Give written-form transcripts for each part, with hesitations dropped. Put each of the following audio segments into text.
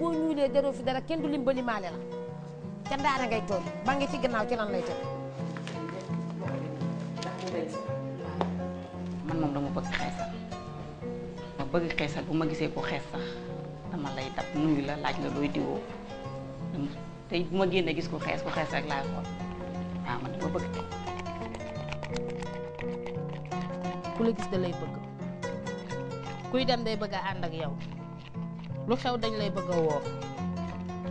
boo ñuulee deroo fi dara kenn du limbali maale la ca ndaara ngay toog ba ngi ci gannaaw ci lan lay teg. man moom dama bëgg xeesal ma bëgg xeesal bu ma gisee ko xees sax dama lay dab nuyu la laaj la looy diwoo te bu ma génnee gis ko xees rek laay xool waaw man dama bëgg. ku la gis da lay bëgg kuy dem day bëgg a ànd ak yow lu xew dañ lay bëgg a woo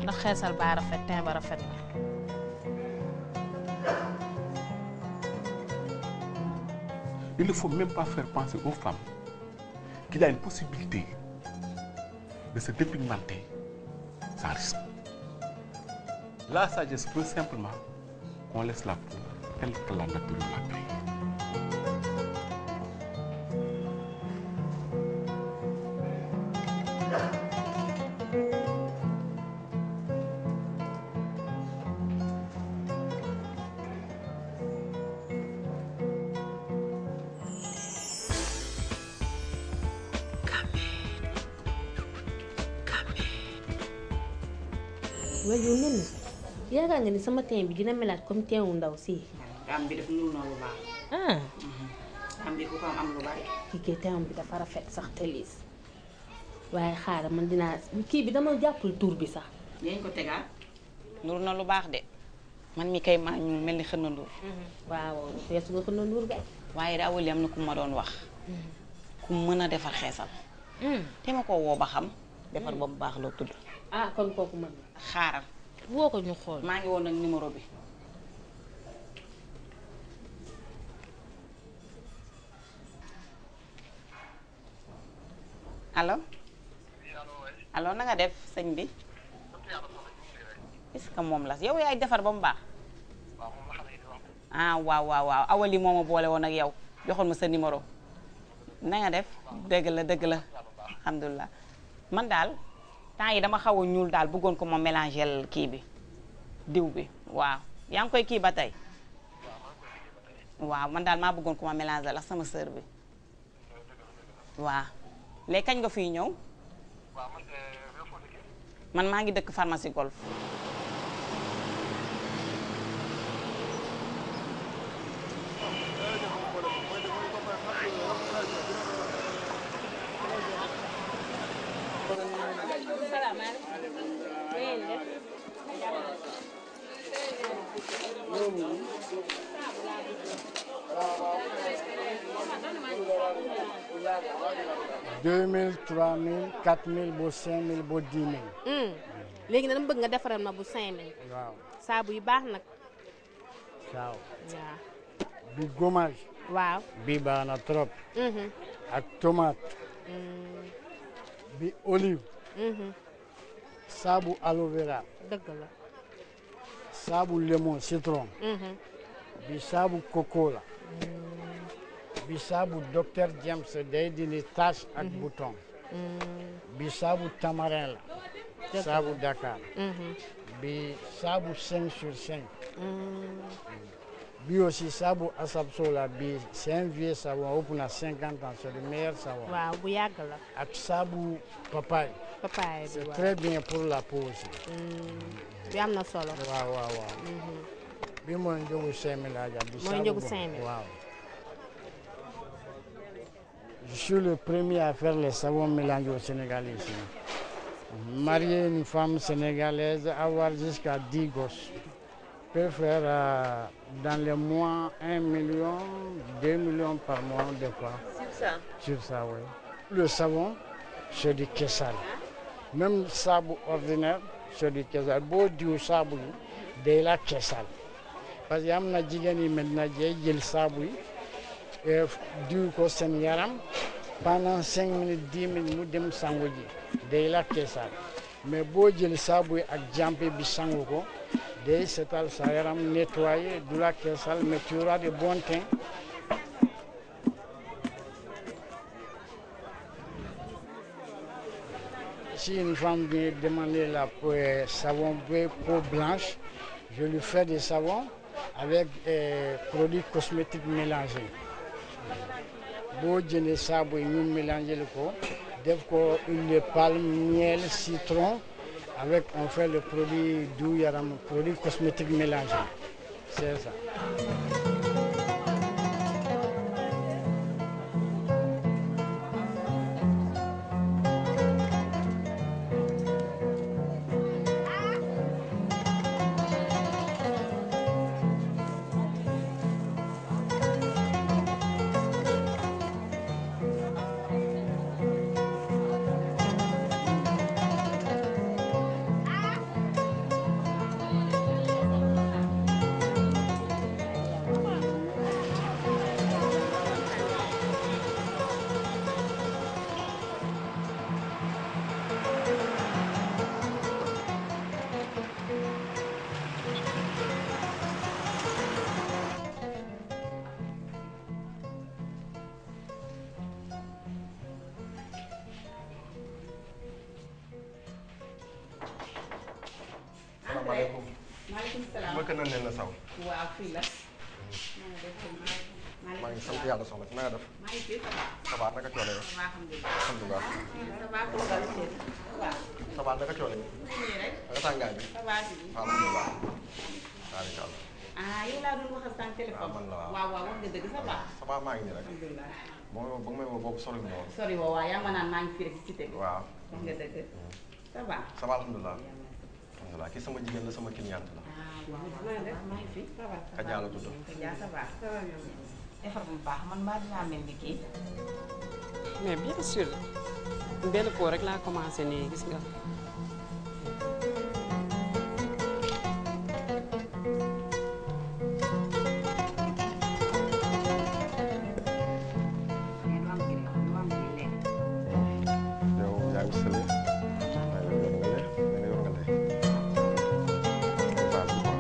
ndax xeesal baa rafet tin ba rafet na. Il ne faut même pas faire penser aux femmes qu'il y a une possibilité de se dépigmenter sans risque. La sagesse veut simplement qu'on laisse la peau telle que la nature l'a créée. waaye yow nen yaakaar nga ni sama teen bi dina melaat comme teen wu ndaw si. am bi def nul noonu lu baax. am bi ku ko am lu bari. kii kay teen bi dafa rafet sax te liis waaye xaaral man dinaa kii bi dama jàppul tur bi sax. dañ ko tegaat. nur na lu baax de man mi kay maa ñu mel ni xën na ndur. waaw feesu nga xën na ndur ga. waaye daa wëli am na ku ma doon wax. ku mën a defar xeesal. te ma ko woo ba xam. defar ba mu baax loo tudd. ah kon kooku mën na. xaaral. woo ko ñu xool. maa ngi woon nag numéro bi. allo. allo na nga def sëñ bi. est-ce que moom la yow yaay defar ba mu baax. ah waaw waaw waaw awali moo ma boole woon ak yow joxoon ma sa numéro. na nga def dëgg la alhamdulilah man daal. temps yi dama xaw a ñuul daal bëggoon ko ma mélangel kii bi diw bi waaw yaa ngi koy kii ba tey waaw man daal maa bëggoon ko ma mélangel ak sama sœur bi waaw léegi kañ nga fiy ñëw man maa ngi dëkk pharmacie golf deux mille 3000 4000 ba 5000 ba 10 000. léegi nag dama bëgg nga defaral ma bu 5000. waaw saabu yu baax nag. waaw. waaw. bi gommage. waaw. bi baax na trop. ak tomate. bi olive. saabu aloe vera. dëgg la. saabu lemon citron. bi saabu coco la. bi saabu docteur James day dindi tache ak bouton. bi saabu tamarin la. saabu Dakar. bi saabu 5 sur 5. bi aussi saabu Asabso la bi c'est un vieux savon ëpp na 50 ans c'est le meilleur savon. waaw bu yàgg la. ak saabu papaye. papaye bi c'est waaw très bien pour la peau aussi. bi am na solo. waaw waaw waaw. bi mooy njëgu 5000 aja bi mooy njëgu 5000 waaw. Je suis le premier à faire les savons mélangés au Sénégal ici. Marier une femme sénégalaise, avoir jusqu'à 10 gosses, peut faire dans les mois 1 million, 2 millions par mois des fois. sur ça. Sur ça, oui. Le savon, c'est du kessal. Même sabou ordinaire, c'est du kessal. Beau du sabou, de la kessal. Parce que y a des gens qui maintenant jël sabou diw ko seen yaram pendant 5 minutes 10 minutes mu dem sangu ji day la keesal mais boo jël saabu ak jàmpe bi sangu ko day setal sa yaram nettoyer du la keesal mais tu auras de bon teint. Si une femme vient demander la savon peau blanche, je lui fais des savons avec produits cosmétiques mélangés. boo jëndee saabu yi ñu mélangé ko def ko huile de palme miel citron Avec, on fait le produit doux yaram, produit cosmétique mélangé. C'est ça. Salaamaaleykum. maaleykum salaam. mooy kër Nene Saw. waaw fii la. maa ngi sant yàlla soxna si na nga def. maa ngi fi ça va. ça va naka coole yow. alhamdulilah. ça va toogal chéri. waaw. ça va naka coole yow. nii rek. naka tàngaay bi. ça va si. alhamdulilah. waaw. ah yow laa doon waxal sànq téléphone. waaw man la waaw. waaw waaw wax nga dëgg ça va. ça va maa ngi nii rek. alhamdulilah. ba nga may woo boobu sori ma woon. sori woo waaw yaa ma naan maa ngi fi rek si cité bi. waaw. wax nga dëgg. ça va. ça va alhamdulilah. alhamdulilah kii sama jigéen la sama cliente la. ah waaw maa ngi def maa ngi fi. ça va. Kaja la tudd. Kaja ça va. defar bu baax man maa dinaa mel ni kii. mais bien sûr benn pot rek laa commencé nii gis nga. yow yaa ngi sële. yor nga lee yor nga lee. base bi quoi.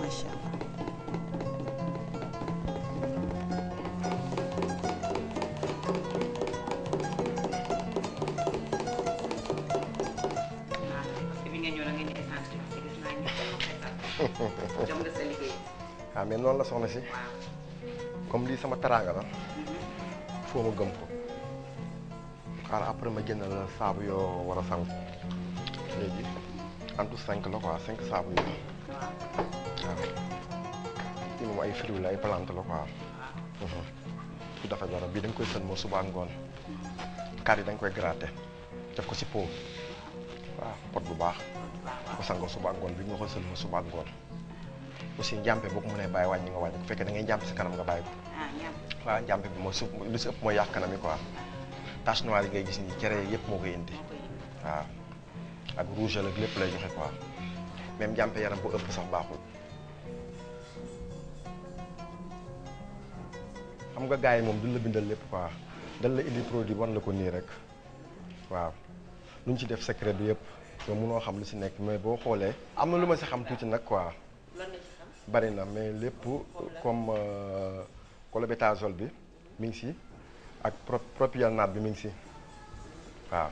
macha allah. parce que bi nga ñëw da nga ñu essence bi parce que gis naa ñu jom nga sa liggéey. ah mais noonu la soxna si. waaw. comme lii sama teraanga la. foo ma gëm ko. xaaral après ma jënd la saabu yoo war a sangu. léegi en tout 5 la quoi 5 saabu yi. waaw. kii moom ay fruits la ay plante la quoi. su dafa dara bii dañ koy sën moo suba ak ngoon. kaat yi dañ koy gratter def ko si pot. waaw pot bu baax. ko sangoo suba ak ngoon bi nga ko sën moo suba ak ngoon. aussi njàmpe boo ko mënee bàyyi wàññi nga wàññi bu fekkee da ngay njàmpe si kanam nga bàyyi ko. ah ñaam. waaw njàmpe bi mooy lu si ëpp mooy yàq kanam yi quoi. tache noire yi ngay gis nii cere yëpp moo koy indi. waaw ak rouge la lépp lay joxe quoi même njàmpe yaram bu ëpp sax baaxul. xam nga gars yi moom duñ la bindal lépp quoi dañ la indi produit wan la ko nii rek waaw luñ ci def secret bi yëpp yow mënoo xam lu si nekk mais boo xoolee am na lu ma si xam tuuti nag quoi bari na mais lépp comme clobétasol bi mi ngi si ak propionate bi mi ngi si waaw.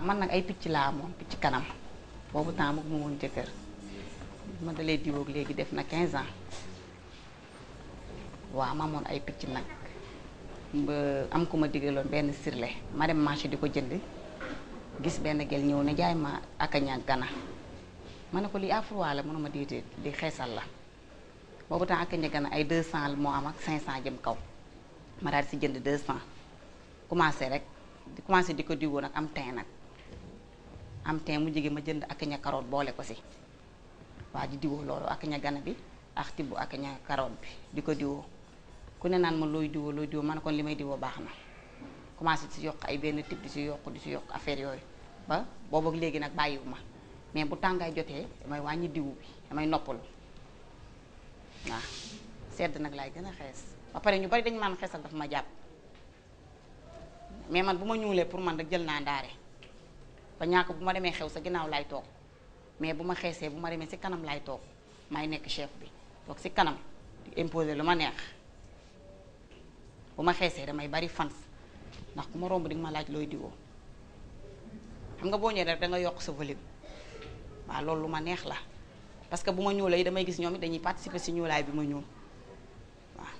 man nag ay picc laa amoon picc kanam boobu temps mu woon jëkkër ma dalee diwoog léegi def na 15 ans waaw ma amoon ay picc nag ba am ku ma digaloon benn sirle ma dem marché di ko jënd gis benn gel ñëw ne jaay ma akaña gana ma ne ko lii afrois la mënuma diite di xeesal la boobu temps akaña gana ay 200 moo am ak 500 jëm kaw ma daal di si jënd 200 commencé di ko diwoo nag am teint nag am teint mu jege ma jënd akaña carotte boole ko si waa di diwoo loolu akaña gana bi ak tibbu akaña carotte bi di ko diwoo ku ne naan ma looy diwoo ma ne kon li may diwoo baax na commencé di si yokk ay benn tib di si yokk affaire yooyu ba boobu ak léegi nag bàyyiwu ma mais bu tàngaay jotee damay wàññi diwu bi damay noppalu waaw sedd nag laay gën a xees ba pare ñu bari dañu maan xeesal dafa ma jàpp mais man bu ma ñuulee pour man rek jël naa ndaare ba ñaako bu ma demee xew sa ginnaaw laay toog mais bu ma xeesee bu ma demee si kanam laay toog maay nekk chef bi toog si kanam di imposer lu ma neex bu ma xeesee damay bari fans ndax ku ma romb di nga ma laaj looy diwoo xam nga boo ñëwee rek da nga yokk sa volume waaw loolu lu ma neex la parce que bu ma ñuulee damay gis ñoom it dañuy participer si ñuulaay bi ma ñuul waaw.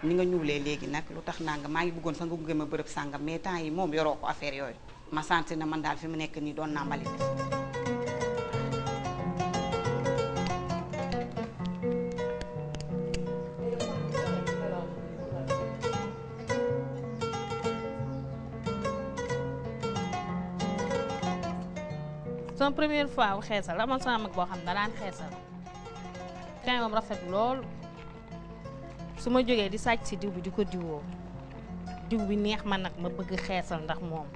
ni nga ñuulee léegi nag lu tax naa nga maa ngi bëggoon sax nga gunge ma bërëb sàngam mais temps yi moom yoroo ko affaire yooyu ma sentir na man daal fi mu nekk nii doon naa mbalit. sama première fois wu xeesal amoon sama mag boo xam ne daan xeesal temps moom rafet lool su ma jógee di sàcc si diw bi di ko diwoo diw bi neex ma nag ma bëgg xeesal ndax moom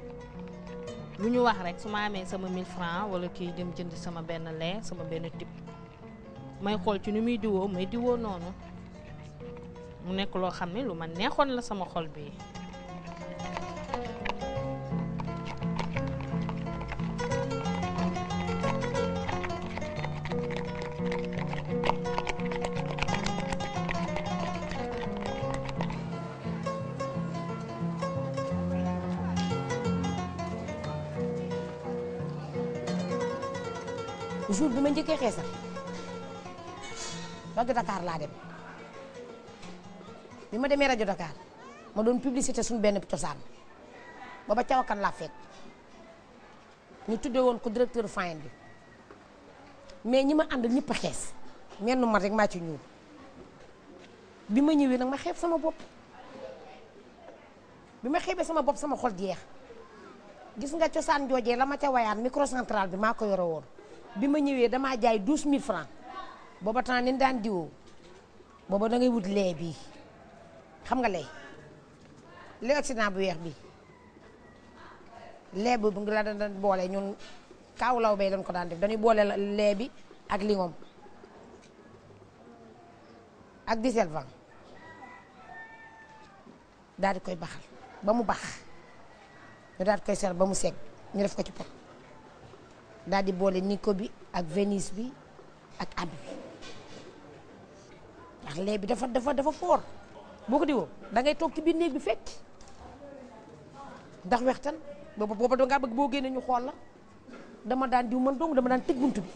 lu ñu wax rek su ma amee sama 1000 francs wala kii dem jënd sama benn lait sama benn tip may xool ci nu muy diwoo may diwoo noonu mu nekk loo xam ne lu ma neexoon la sama xol bi jour bi ma njëkkee xeesal rajo Dakar laa dem bi ma demee rajo Dakar ma doon publicité suñu benn cosaan booba cawakan laa fekk ñu tuddee woon ko directeur fayen bi mais ñi ma àndal ñëpp a xees menn man rek maa ci ñuul bi ma ñëwee nag ma xeeb sama bopp bi ma xeebee sama bopp sama xol jeex gis nga cosaan joojee la ma ca wayaan microcentral bi maa ko yore woon bi ma ñëwee damaa jaay 12000 francs booba temps ni daan diwoo booba da ngay wut lee bii xam nga lee accident bu weex bi lee bu ngi la daan boole ñun kaaw law bay lañ ko daan def dañuy boole lee bi ak lingom ak diselvan daal di koy baxal ba mu bax ñu daal di koy sel ba mu segg ñu def ko ci pot daal di boole nico bi ak Venise bi ak abi bi ndax lee bi dafa foor boo ko diwoo da ngay toog ci biir néeg bi fecc ndax wextan booba dangaa bëgg boo génnee ñu xool la dama daan diw man dong dama daan tëj buntu bi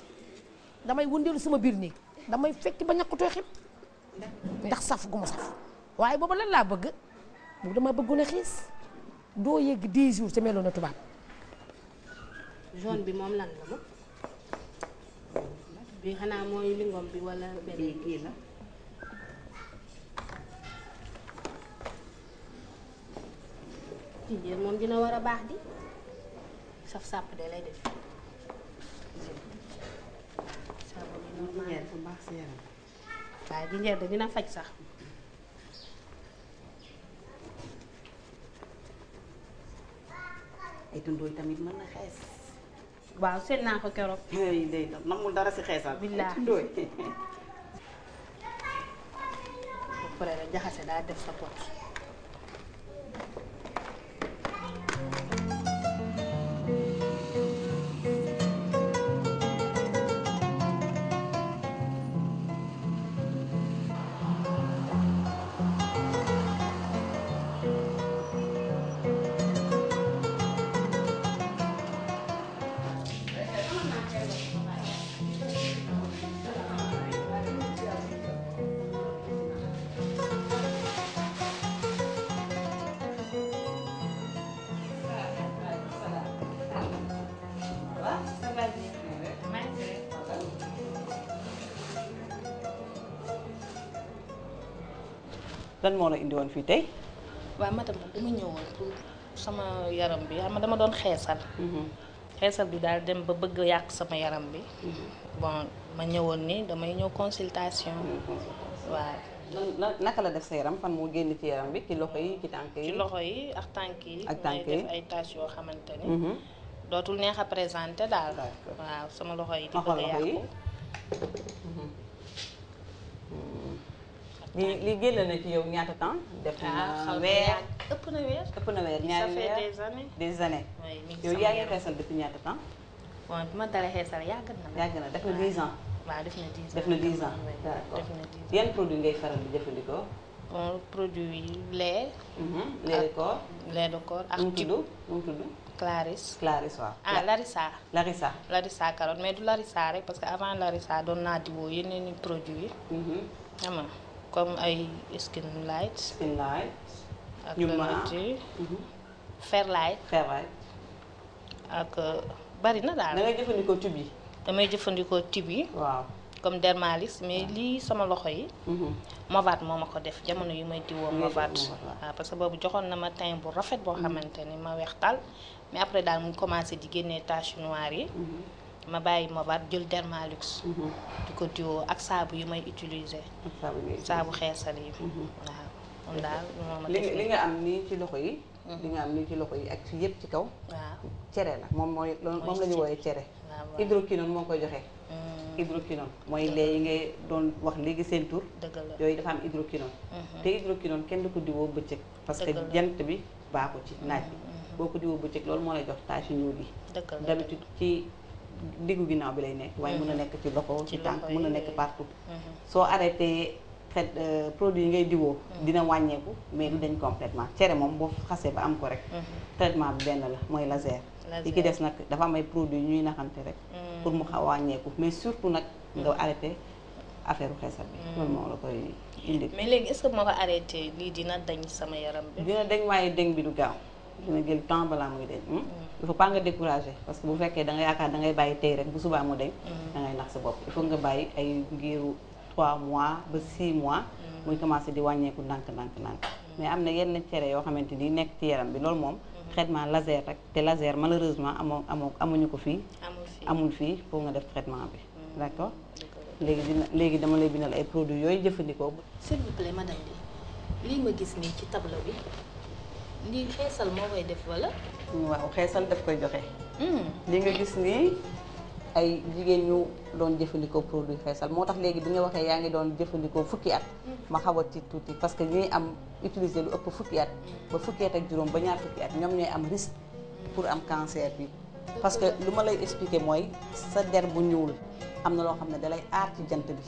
damay wëndeelu sama biir néeg damay fecc ba ñàkkutoo xib ndax saf gu ma saf waaye booba lan laa bëgg boobu dama bëggoon a xiis doo yegg 10 jours te meloon na tubaab. jaune bi moom lan la ma bi xanaa mooy lingom bi wala benn kii la jinjeer moom dina war a baax di saf sàpp de lay def sàpp bi normal dafa baax si yaram waaye jinjeer de dina faj sax ay tundooy tamit mën na xees waaw seet naa ko keroog ay day tam namul dara si xeesal billaahi tundooy ba pare la jaxase daa def sa pot lan moo la indi woon fii tey. waaw madame man dama ñëwoon pour sama yaram bi xam nga dama doon xeesal. xeesal bi daal dem ba bëgg yàq sama yaram bi. bon ma ñëwoon ni damay ñëw consultation. waaw. naka la def sa yaram fan moo génn ci yaram bi ci loxo yi ci tànk yi. ci loxo yi ak tànk yi. ak tànk yi may def ay taches yoo xamante ni. dootul neex a présenté daal. waaw sama loxo yi di bëgg a yàqu. li génn na ci yow ñaata temps. def na weer ëpp na weer. ëpp na weer ñaari weer ça fait des années. des années. oui mi ngi yow sama yaa ngi yaram. xeesal depuis ñaata temps. bon bi ma dalee xeesal yàgg na. yàgg na def na 10 ans. waaw def na 10 ans. def na 10 ans oui, d'accord def na 10 ans. yan produit ngay faral di jëfandikoo. bon produit yi lait. lait de corps. lait de corps ak nu mu type tudd nu mu tudd. Clarisse. Clarisse waaw. ah Larissa. Larissa. Larissa carotte mais du Larissa rek parce que avant Larissa doon naa diwoo yeneen i produits yi. xam nga comme ay skin light. Skin light. ak ñu ma Fairlight. Fairlight. ak bari na daal. da ngay jëfandikoo tube yi. damay jëfandikoo tube yi. waaw. comme Dermalis mais lii sama loxo yi. Movat moo ma ko def jamono yu may diwoo Movat. waaw parce que boobu joxoon na ma teint bu rafet boo xamante ni ma weex tal mais après daal mu commencé di génnee taches noires yi. ma bàyyi Movat jël Dermalux. di ko diwoo ak saabu yu may utiliser. saabu xeesal yi. waaw moom daal moo ma def li nga am nii ci loxo yi. li nga am nii ci loxo yi ak ci yëpp ci kaw. waaw cere la moom la ñu wooyee cere. hydroquinone moo koy joxe. hydroquinone mooy lait yi ngay doon wax léegi seen tur. dëgg la yooyu dafa am hydroquinone. te hydroquinone kenn du ko diwoo bëccëg. parce que jant bi baaxu ci naaj bi. boo ko diwoo bëccëg loolu moo lay jox tache ñuul yi. dëgg la d'habitude ci diggu ginnaaw bi lay nekk. waaye mën na nekk ci loxo ci tànk mën na nekk partout. soo arrêté xeet produit yi ngay diwoo. dina wàññeeku mais du dañ complètement cere moom boo xasee ba am ko rek. traitement bi benn la mooy laser. li ki des nag dafa am ay produits ñuy naxante rek. pour mu xaw wàññeeku mais surtout nag nga arrêté affaire xeesal bi. loolu moo la koy indi. mais léegi est-ce que moo ko arrêté lii dina dañ sama yaram bi. dina dañ waaye dañ bi du gaaw dina jël temps balaa muy dañ. il faut pas nga décourager parce que bu fekkee da nga yaakaar da ngay bàyyi tey rek bu subaa mu dañ. da ngay nax sa bopp il faut nga bàyyi ay ngiru 3 mois ba 6 mois. muy commencé di wàññeeku ndànk. mais am na yenn cere yoo xamante ni nekk ci yaram bi loolu moom. traitement laser rek te laser malheureusement amuñu ko fii. amul fii pour nga def traitement bi. d'accord léegi dama lay bindal ay produits yooyu jëfandikoo. s'il vous plaît madame lii ma gis nii ci tableau bi lii xeesal moo koy def wala. waaw xeesal daf koy joxe. li nga gis nii ay jigéen ñu doon jëfandikoo produit xeesal moo tax léegi bi nga waxee yaa ngi doon jëfandikoo fukki at. ma xaw a ci tuuti parce que ñuy am utiliser lu ëpp fukki at ba fukki at ak juróom ba ñaar fukki at ñoom ñooy am risque pour am cancer bi. parce que lu ma lay expliquer mooy sa der bu ñuul am na loo xam ne dalay aar ci jant bi.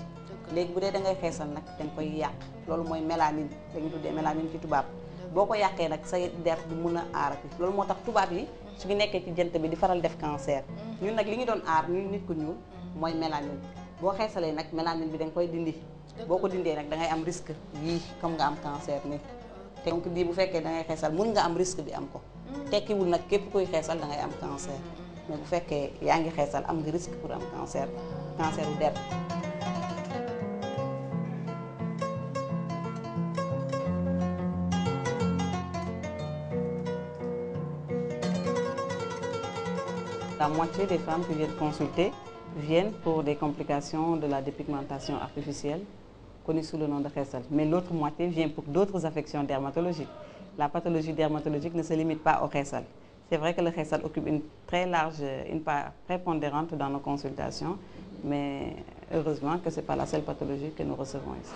léegi bu dee da ngay xeesal nag da nga koy yàq loolu mooy mélanine dañuy tuddee mélanine ci tubaab boo ko yàqee nag sa der du mun a aarati loolu moo tax tubaab yi su ñu nekkee ci jant bi di faral def cancer. ñun nag li ñu doon aar ñun nit ku ñuul mooy mélanine boo xeesalee nag mélanine bi da nga koy dindi. boo ko dindee nag da ngay am risque yii comme nga am cancer nii te donc lii bu fekkee da ngay xeesal mun nga am risque bi am ko tekkiwul nag képp kuy xeesal da ngay am cancer mais bu fekkee yaa ngi xeesal am nga risque pour am cancer u der. La moitié des femmes qui viennent consulter viennent pour des complications de la dépigmentation artificielle connue sous le nom de xeesal. Mais l'autre moitié vient pour d'autres affections dermatologiques. La pathologie dermatologique ne se limite pas au xeesal. C'est vrai que le xeesal occupe une part prépondérante dans nos consultations, mais heureusement que ce n'est pas la seule pathologie que nous recevons ici.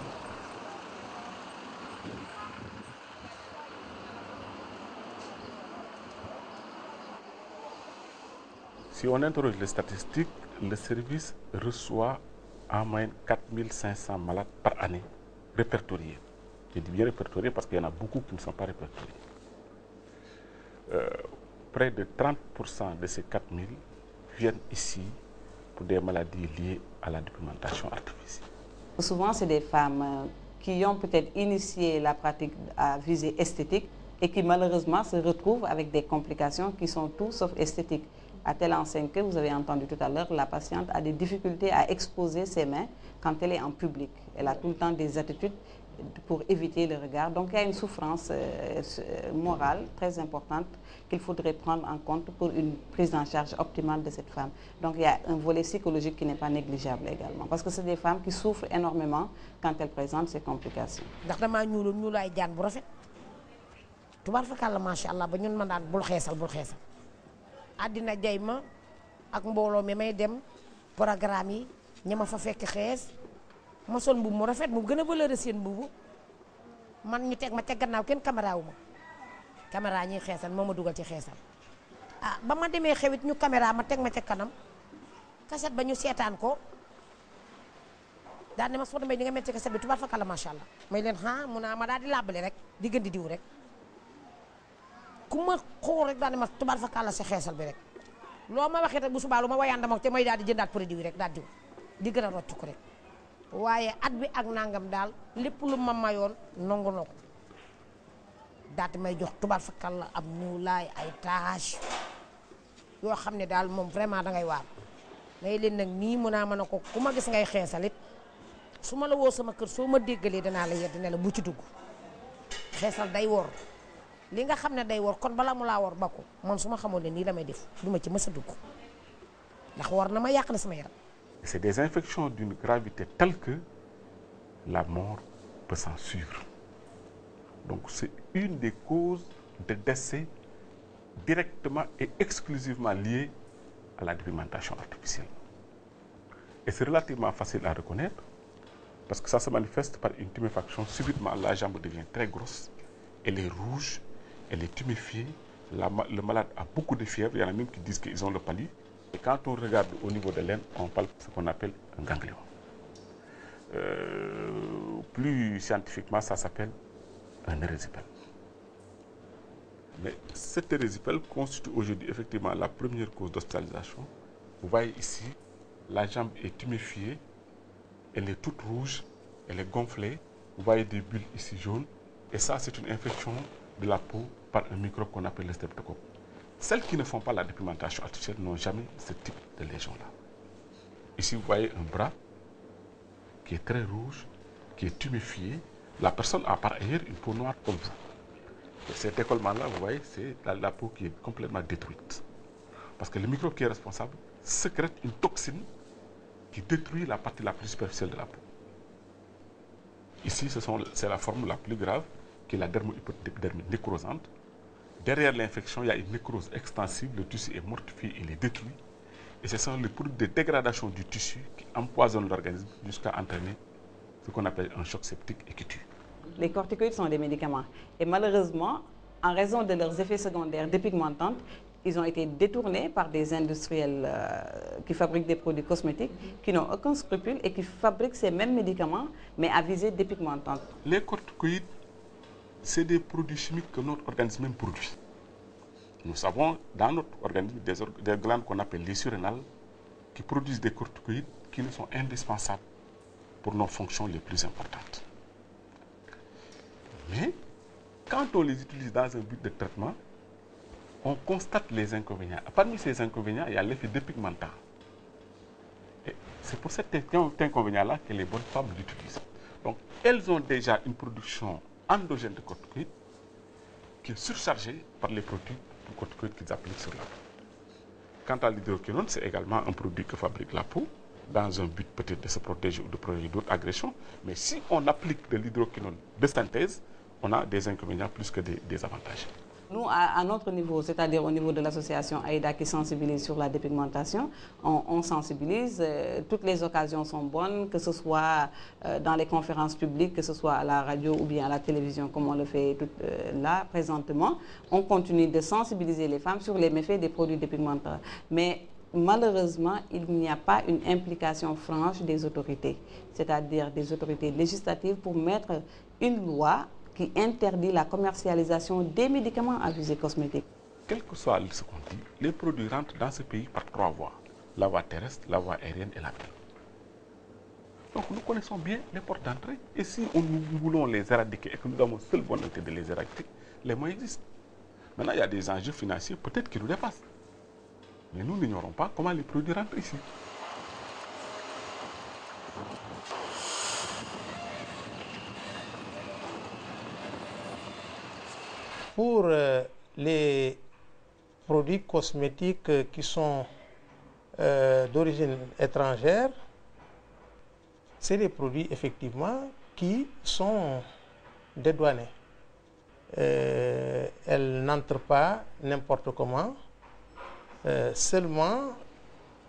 Si on interroge les statistiques, le service reçoit en moyenne 4500 malades par année répertoriés. Je dis bien répertoriés parce qu'il y en a beaucoup qui ne sont pas répertoriés. Près de 30% de ces 4000 viennent ici pour des maladies liées à la dépigmentation artificielle. Souvent, c'est des femmes qui ont peut-être initié la pratique à visée esthétique et qui malheureusement se retrouvent avec des complications qui sont tout sauf esthétiques. À telle enseigne que vous avez entendu tout à l'heure, la patiente a des difficultés à exposer ses mains quand elle est en public. Elle a tout le temps des attitudes pour éviter le regard. Donc il y a une souffrance morale très importante qu'il faudrait prendre en compte pour une prise en charge optimale de cette femme. Donc il y a un volet psychologique qui n'est pas négligeable également. Parce que c'est des femmes qui souffrent énormément quand elles présentent ces complications. ndax damaa ñuulaay jaan bu rafet tubaar fakàlla macha allah ba ñun ma daan bul xeesal àddina jay ma ak mbooloo mi may dem programme yi ña ma fa fekk xees ma sol mbubb mu rafet mu gën a valeur seen mbubu man ñu teg ma ca gannaaw kenn caméra wu ma caméra ñiy xeesal moo ma dugal ci xeesal ah ba ma demee xewit ñu caméra ma teg ma ca kanam kaset ba ñu seetaan ko daal ne ma soo demee di nga mel ci kaset bi tubaab fakala macha allah may leen mu naa ma daal di làbbali rek di gën di diw rek ku ma xool rek daal ne ma tubaab fakala sa xeesal bi rek loo ma waxee rek bu subaa lu ma wayaan dama te may daal di jëndaat produit rek daal diw di gën a rocc ko rek waaye at bi ak nangam daal lépp lu ma mayoon nangu na ko daal di may jox tubaab fakala am ñuulaay ay tache yoo xam ne daal moom vraiment dangay waar may leen nag nii mun naa mën a ko ku ma gis ngay xeesalit su ma la woo sama kër soo ma déggalee danaa la yedd ne la bu ci dugg xeesal day wor li nga xam ne day wor kon balaa mu laa wor ba ko man su ma xamoon ne nii damay def du ma ci mës a dugg ndax wor na ma yàq na sama yaram. C'est des infections d'une gravité telle que la mort peut s'en suivre. Donc c'est une des causes de décès directement et exclusivement liées à la dépigmentation artificielle. Et c'est relativement facile à reconnaître parce que ça se manifeste par une tuméfaction. Subitement, la jambe devient très grosse, elle est rouge, elle est tuméfiée, le malade a beaucoup de fièvre, il y en a même qui disent qu'ils ont le palu. Et quand on regarde au niveau de l'aine, on parle de ce qu'on appelle un ganglion. Plus scientifiquement, ça s'appelle un érésipèle. Mais cet érésipèle constitue aujourd'hui effectivement la première cause d'hospitalisation. Vous voyez ici, la jambe est tuméfiée, elle est toute rouge, elle est gonflée. Vous voyez des bulles ici jaunes. Et ça, c'est une infection de la peau par un microbe qu'on appelle le streptocoque. Celles qui ne font pas la dépigmentation artificielle n'ont jamais ce type de lésion-là. Ici, vous voyez un bras qui est très rouge, qui est tuméfié. La personne a par ailleurs une peau noire comme vous. Et cet écollement-là, vous voyez, c'est la peau qui est complètement détruite. Parce que le microbe qui est responsable sécrète une toxine qui détruit la partie la plus superficielle de la peau. Ici, c'est la forme la plus grave, qui est la dermohypodermite nécrosante. Derrière l'infection, il y a une nécrose extensive, le tissu est mortifié, il est détruit. Et ce sont les produits de dégradation du tissu qui empoisonnent l'organisme jusqu'à entraîner ce qu'on appelle un choc septique et qui tue. Les corticoïdes sont des médicaments. Et malheureusement, en raison de leurs effets secondaires dépigmentants, ils ont été détournés par des industriels qui fabriquent des produits cosmétiques, qui n'ont aucun scrupule et qui fabriquent ces mêmes médicaments, mais à visée dépigmentante. Les corticoïdes, c'est des produits chimiques que notre organisme même produit. Nous savons dans notre organisme des glandes qu'on appelle les surrénales qui produisent des corticoïdes qui nous sont indispensables pour nos fonctions les plus importantes. Mais quand on les utilise dans un but de traitement, on constate les inconvénients. Parmi ces inconvénients, il y a l'effet dépigmentant. Et c'est pour cet inconvénient-là que les bonnes femmes l'utilisent. Donc, elles ont déjà une production endogène de corticoïdes qui est surchargée par les produits corticoïdes qu'ils appliquent sur la peau. Quant à l'hydroquinone, c'est également un produit que fabrique la peau dans un but peut-être de se protéger ou de protéger d'autres agressions. Mais si on applique de l'hydroquinone de synthèse, on a des inconvénients plus que des avantages. Nous, à notre niveau, c'est-à-dire au niveau de l'association AIDA qui sensibilise sur la dépigmentation, on sensibilise, toutes les occasions sont bonnes, que ce soit dans les conférences publiques, que ce soit à la radio ou bien à la télévision, comme on le fait là présentement. On continue de sensibiliser les femmes sur les méfaits des produits dépigmentants. Mais malheureusement, il n'y a pas une implication franche des autorités, c'est-à-dire des autorités législatives pour mettre une loi qui interdit la commercialisation des médicaments à visée cosmétique. Quel que soit ce qu'on dit, les produits rentrent dans ce pays par 3 voies. La voie terrestre, la voie aérienne et la mer. Donc nous connaissons bien les portes d'entrée. Et si nous voulons les éradiquer et que nous avons seule volonté de les éradiquer, les moyens existent. Maintenant, il y a des enjeux financiers peut-être qui nous dépassent. Mais nous n'ignorons pas comment les produits rentrent ici. Pour les produits cosmétiques qui sont d'origine étrangère, c'est des produits effectivement qui sont dédouanés. Elles n'entrent pas n'importe comment, seulement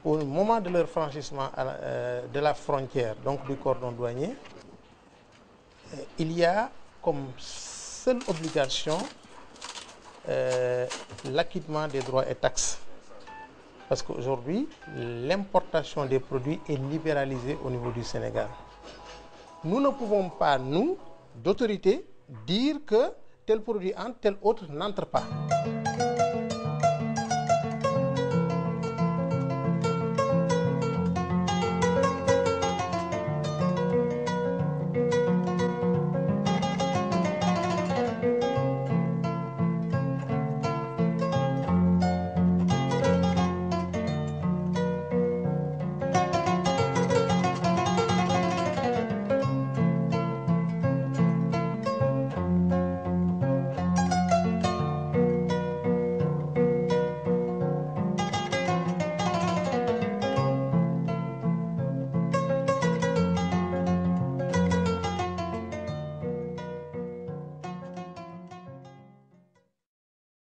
au moment de leur franchissement de la frontière, donc du cordon douanier, il y a comme seule obligation l'acquittement des droits et taxes. Parce qu'aujourd'hui, l'importation des produits est libéralisée au niveau du Sénégal. Nous ne pouvons pas, nous, d'autorité, dire que tel produit entre, tel autre n'entre pas.